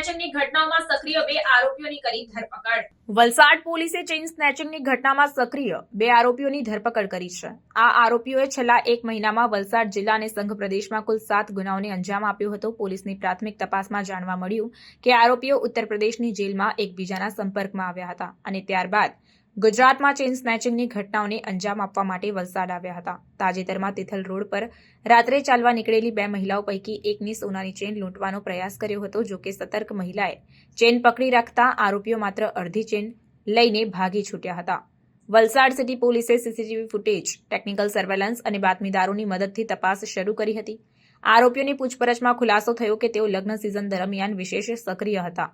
સ્નેચિંગની ઘટનામાં સક્રિય 2 આરોપીઓની કરી ધરપકડ। વલસાડ પોલીસે ચેઇન સ્નેચિંગની ઘટનામાં સક્રિય 2 આરોપીઓની ધરપકડ કરી છે। આ આરોપીઓએ છેલ્લા 1 મહિનામાં વલસાડ જિલ્લા અને સંઘ પ્રદેશમાં કુલ 7 ગુનાઓને અંજામ આપ્યો હતો। પોલીસની પ્રાથમિક તપાસમાં જાણવા મળ્યું કે આરોપીઓ ઉત્તર પ્રદેશની જેલમાં એકબીજાના સંપર્કમાં આવ્યા હતા અને ત્યારબાદ ગુજરાતમાં ચેઇન સ્નેચિંગની ઘટનાઓને અંજામ આપવા માટે વલસાડ આવ્યા હતા। તાજેતરમાં તિથલ રોડ પર રાત્રે ચાલવા નીકળેલી 2 મહિલાઓ પૈકી એકની સોનાની ચેઇન લૂંટવાનો પ્રયાસ કર્યો હતો। જો કે સતર્ક મહિલાએ ચેઇન પકડી રાખતા આરોપીઓ માત્ર અડધી ચેઇન લઈને ભાગી છૂટ્યા હતા। વલસાડ સિટી પોલીસે સીસીટીવી ફૂટેજ, ટેકનિકલ સર્વેલન્સ અને બાતમીદારોની મદદથી તપાસ શરૂ કરી હતી। આરોપીઓની પૂછપરછમાં ખુલાસો થયો કે તેઓ લગ્ન સિઝન દરમિયાન વિશેષ સક્રિય હતા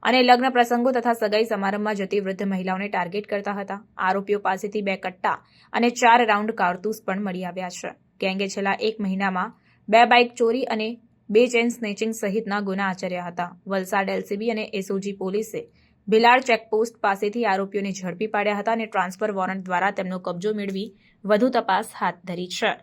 અને લગ્ન પ્રસંગો તથા સગાઈ સમારંભમાં જતી વૃદ્ધ મહિલાઓને ટાર્ગેટ કરતા હતા। આરોપીઓ પાસેથી 2 કટ્ટા અને 4 રાઉન્ડ કારતૂસ પણ મળી આવ્યા છે। ગેંગે છેલ્લા 1 મહિનામાં 2 બાઇક ચોરી અને 2 ચેઇન સ્નેચિંગ સહિતના ગુના આચર્યા હતા। વલસાડ એલસીબી અને એસઓજી પોલીસે ભિલાડ ચેકપોસ્ટ પાસેથી આરોપીઓને ઝડપી પાડ્યા હતા અને ટ્રાન્સફર વોરંટ દ્વારા તેમનો કબજો મેળવી વધુ તપાસ હાથ ધરી છે।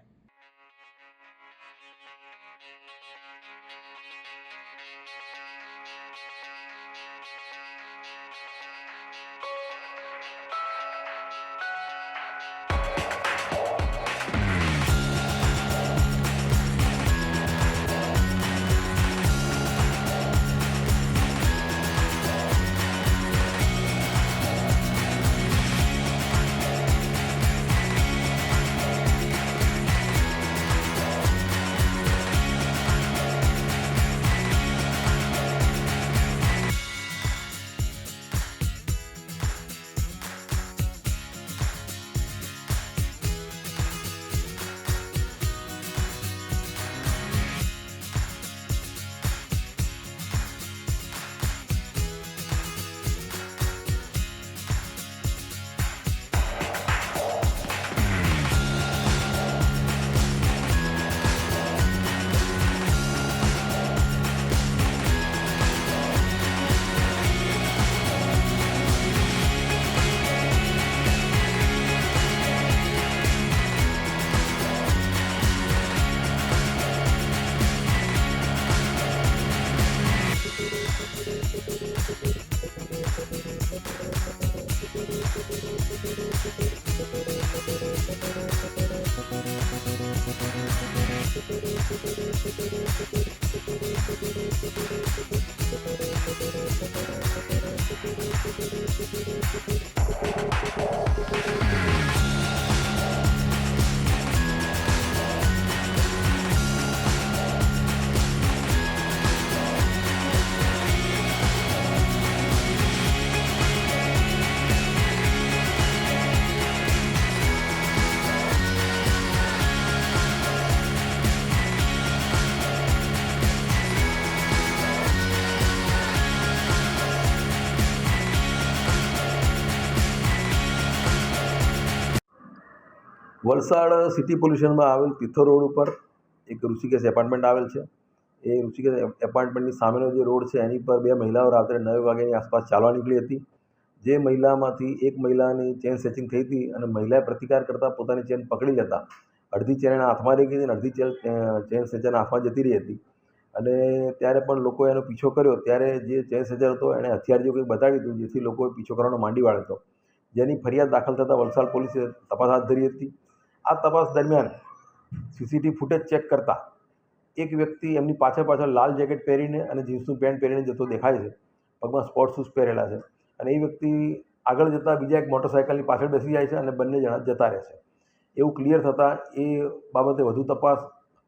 વલસાડ સિટી પોલ્યુશનમાં આવેલ તિથલ રોડ ઉપર એક ઋષિકેશ એપાર્ટમેન્ટ આવેલ છે। એ ઋષિકેશ એપાર્ટમેન્ટની સામેનો જે રોડ છે એની પર 2 મહિલાઓ રાત્રે 9 વાગ્યાની આસપાસ ચાલવા નીકળી હતી। જે મહિલામાંથી એક મહિલાની ચેન સ્નેચિંગ થઈ હતી અને મહિલાએ પ્રતિકાર કરતાં પોતાની ચેન પકડી લેતા અડધી ચેન એના હાથમાં રહી ગઈ હતી અને અડધી ચેન સ્નેચરના હાથમાં જતી રહી હતી। અને ત્યારે પણ લોકોએ એનો પીછો કર્યો ત્યારે જે ચેન સ્નેચર હતો એણે હથિયાર જેવું કંઈક બતાવ્યું હતું, જેથી લોકોએ પીછો કરવાનો માંડી વાળ્યો હતો, જેની ફરિયાદ દાખલ થતાં વલસાડ પોલીસે તપાસ હાથ ધરી હતી। આ તપાસ દરમિયાન સીસીટીવી ફૂટેજ ચેક કરતા એક વ્યક્તિ એમની પાછળ લાલ જેકેટ પહેરીને અને જીન્સનું પેન્ટ પહેરીને જતો દેખાય છે। પગમાં સ્પોર્ટ શૂઝ પહેરેલા છે અને એ વ્યક્તિ આગળ જતાં બીજા એક મોટરસાઇકલની પાછળ બેસી જાય છે અને બંને જણા જતા રહે છે। એવું ક્લિયર થતાં એ બાબતે વધુ તપાસ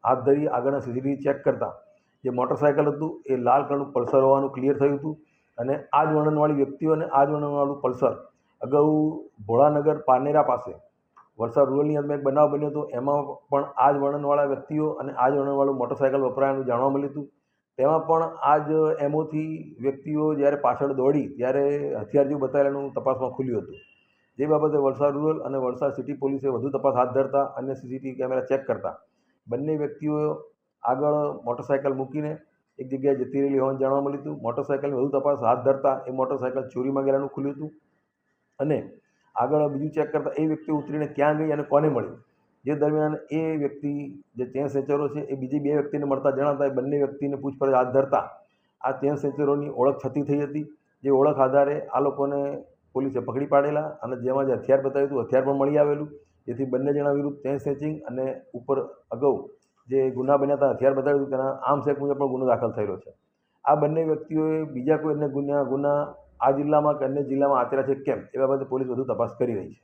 હાથ ધરી આગળના સીસીટીવી ચેક કરતાં જે મોટરસાઇકલ હતું એ લાલ કલરનું પલ્સર હોવાનું ક્લિયર થયું હતું અને આ જ વર્ણનવાળી વ્યક્તિઓ અને આ જ વર્ણનવાળું પલ્સર અગાઉ ભોળાનગર પાનેરા પાસે વલસાડ રૂરલની અંદર એક બનાવ બન્યો હતો, એમાં પણ આ જ વર્ણનવાળા વ્યક્તિઓ અને આ જ વર્ણનવાળું મોટરસાઇકલ વપરાયાનું જાણવા મળ્યું હતું। તેમાં પણ આ જ એમોથી વ્યક્તિઓ જ્યારે પાછળ દોડી ત્યારે હથિયાર જેવું બતાવેલું તપાસમાં ખુલ્યું હતું। જે બાબતે વલસાડ રૂરલ અને વલસાડ સિટી પોલીસે વધુ તપાસ હાથ ધરતા અન્ય સીસીટીવી કેમેરા ચેક કરતા બંને વ્યક્તિઓ આગળ મોટરસાઇકલ મૂકીને એક જગ્યાએ જતી રહેલી હોવાનું જાણવા મળ્યું હતું। મોટરસાઇકલની વધુ તપાસ હાથ ધરતા એ મોટરસાઇકલ ચોરીમાં ગયેલાનું ખુલ્યું હતું અને આગળ બીજું ચેક કરતાં એ વ્યક્તિ ઉતરીને ક્યાં ગઈ અને કોને મળી। જે દરમિયાન એ વ્યક્તિ જે ચેન સ્નેચરો છે એ બીજી 2 વ્યક્તિને મળતા જણાતા એ બંને વ્યક્તિને પૂછપરછ હાથ ધરતા આ ચેન સ્નેચરોની ઓળખ થતી થઈ હતી, જે ઓળખ આધારે આ લોકોને પોલીસે પકડી પાડેલા અને જેમાં જે હથિયાર બતાવ્યું હતું હથિયાર પણ મળી આવેલું, જેથી બંને જણા વિરુદ્ધ ચેન સ્નેચિંગ અને ઉપર અગાઉ જે ગુના બન્યા હતા હથિયાર બતાવ્યું હતું તેના આર્મ્સ એક્ટ મુજબ પણ ગુનો દાખલ થયેલો છે. આ બંને વ્યક્તિઓએ બીજા કોઈ અન્ય ગુના આ જિલ્લામાં કે અન્ય જિલ્લામાં આચર્યા છે કેમ એ બાબતે પોલીસ વધુ તપાસ કરી રહી છે.